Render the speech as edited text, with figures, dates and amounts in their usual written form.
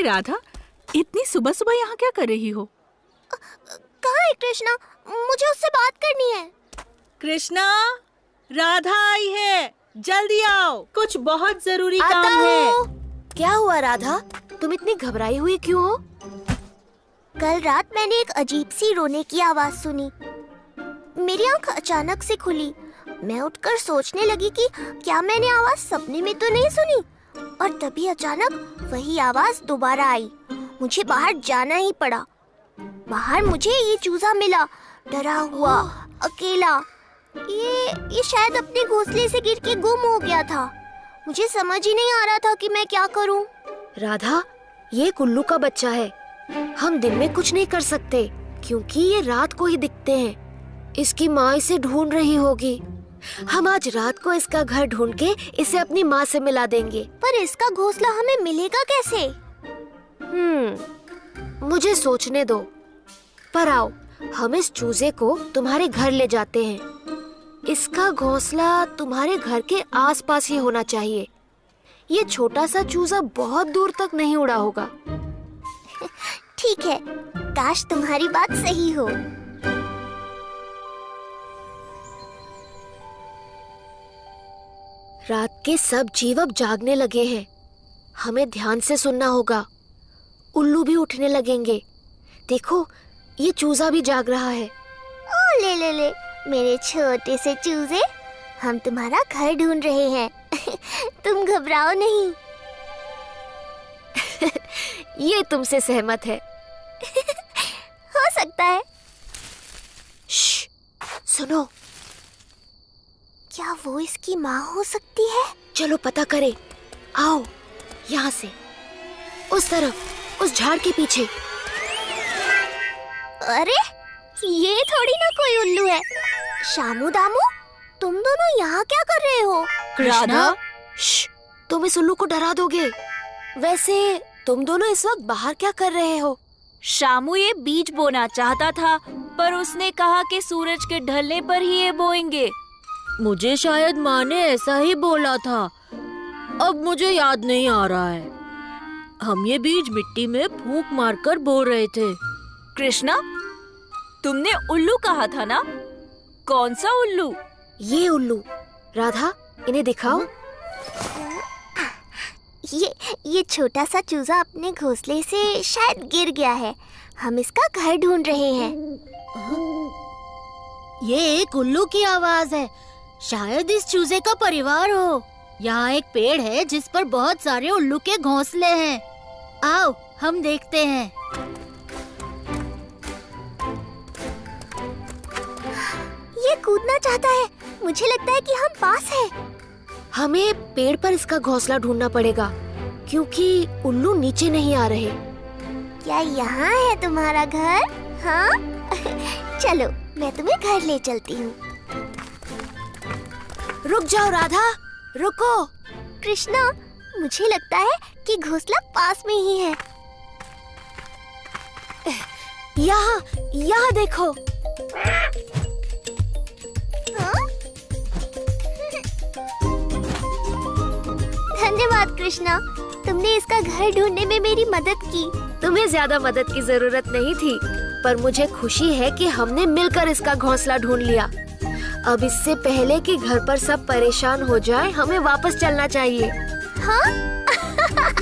राधा, इतनी सुबह सुबह यहाँ क्या कर रही हो? कहाँ है कृष्णा? मुझे उससे बात करनी है। कृष्णा, राधा आई है, जल्दी आओ, कुछ बहुत जरूरी आता काम है। हूँ। क्या हुआ राधा, तुम इतनी घबराई हुई क्यों हो? कल रात मैंने एक अजीब सी रोने की आवाज सुनी। मेरी आंख अचानक से खुली। मैं उठकर सोचने लगी कि क्या मैंने आवाज सपने में तो नहीं सुनी, और तभी अचानक वही आवाज दोबारा आई। मुझे बाहर जाना ही पड़ा। बाहर मुझे ये चूजा मिला, डरा हुआ, अकेला। ये शायद अपने घोंसले से गिर के गुम हो गया था। मुझे समझ ही नहीं आ रहा था कि मैं क्या करूं। राधा, ये उल्लू का बच्चा है। हम दिन में कुछ नहीं कर सकते क्योंकि ये रात को ही दिखते हैं। इसकी माँ इसे ढूंढ रही होगी। हम आज रात को इसका घर ढूंढ के इसे अपनी माँ से मिला देंगे। पर इसका घोंसला हमें मिलेगा कैसे? मुझे सोचने दो। पर आओ, हम इस चूजे को तुम्हारे घर ले जाते हैं। इसका घोंसला तुम्हारे घर के आसपास ही होना चाहिए। ये छोटा सा चूजा बहुत दूर तक नहीं उड़ा होगा। ठीक है, काश तुम्हारी बात सही हो। रात के सब जीव अब जागने लगे हैं। हमें ध्यान से सुनना होगा। उल्लू भी उठने लगेंगे। देखो, ये चूजा भी जाग रहा है। ओ ले ले ले, मेरे छोटे से चूजे, हम तुम्हारा घर ढूंढ रहे हैं। तुम घबराओ नहीं। ये तुमसे सहमत है। हो सकता है। श्श, सुनो। क्या वो इसकी माँ हो सकती है? चलो पता करें। आओ, यहाँ से, उस तरफ, उस झाड़ के पीछे। अरे, ये थोड़ी ना कोई उल्लू है। शामू दामू, तुम दोनों यहाँ क्या कर रहे हो? राधा, श्श, तुम इस उल्लू को डरा दोगे। वैसे तुम दोनों इस वक्त बाहर क्या कर रहे हो? शामू ये बीज बोना चाहता था, पर उसने कहा कि सूरज के ढलने पर ही ये बोएंगे। मुझे शायद माँ ने ऐसा ही बोला था। अब मुझे याद नहीं आ रहा है। हम ये बीज मिट्टी में फूंक मारकर बो रहे थे। कृष्णा, तुमने उल्लू कहा था ना? कौन सा उल्लू? ये उल्लू। राधा, इन्हें दिखाओ। ये छोटा सा चूजा अपने घोंसले से शायद गिर गया है। हम इसका घर ढूंढ रहे हैं। ये एक उल्लू की आवाज है। शायद इस चूजे का परिवार हो। यहाँ एक पेड़ है जिस पर बहुत सारे उल्लू के घोंसले हैं। आओ, हम देखते हैं। ये कूदना चाहता है। मुझे लगता है कि हम पास हैं। हमें पेड़ पर इसका घोंसला ढूंढना पड़ेगा क्योंकि उल्लू नीचे नहीं आ रहे। क्या यहाँ है तुम्हारा घर? हाँ? चलो, मैं तुम्हें घर ले चलती हूँ। रुक जाओ राधा, रुको। कृष्णा, मुझे लगता है कि घोंसला पास में ही है। यहाँ देखो। हाँ? धन्यवाद कृष्णा, तुमने इसका घर ढूंढने में मेरी मदद की। तुम्हें ज्यादा मदद की जरूरत नहीं थी, पर मुझे खुशी है कि हमने मिलकर इसका घोंसला ढूंढ लिया। अब इससे पहले कि घर पर सब परेशान हो जाए, हमें वापस चलना चाहिए। हाँ?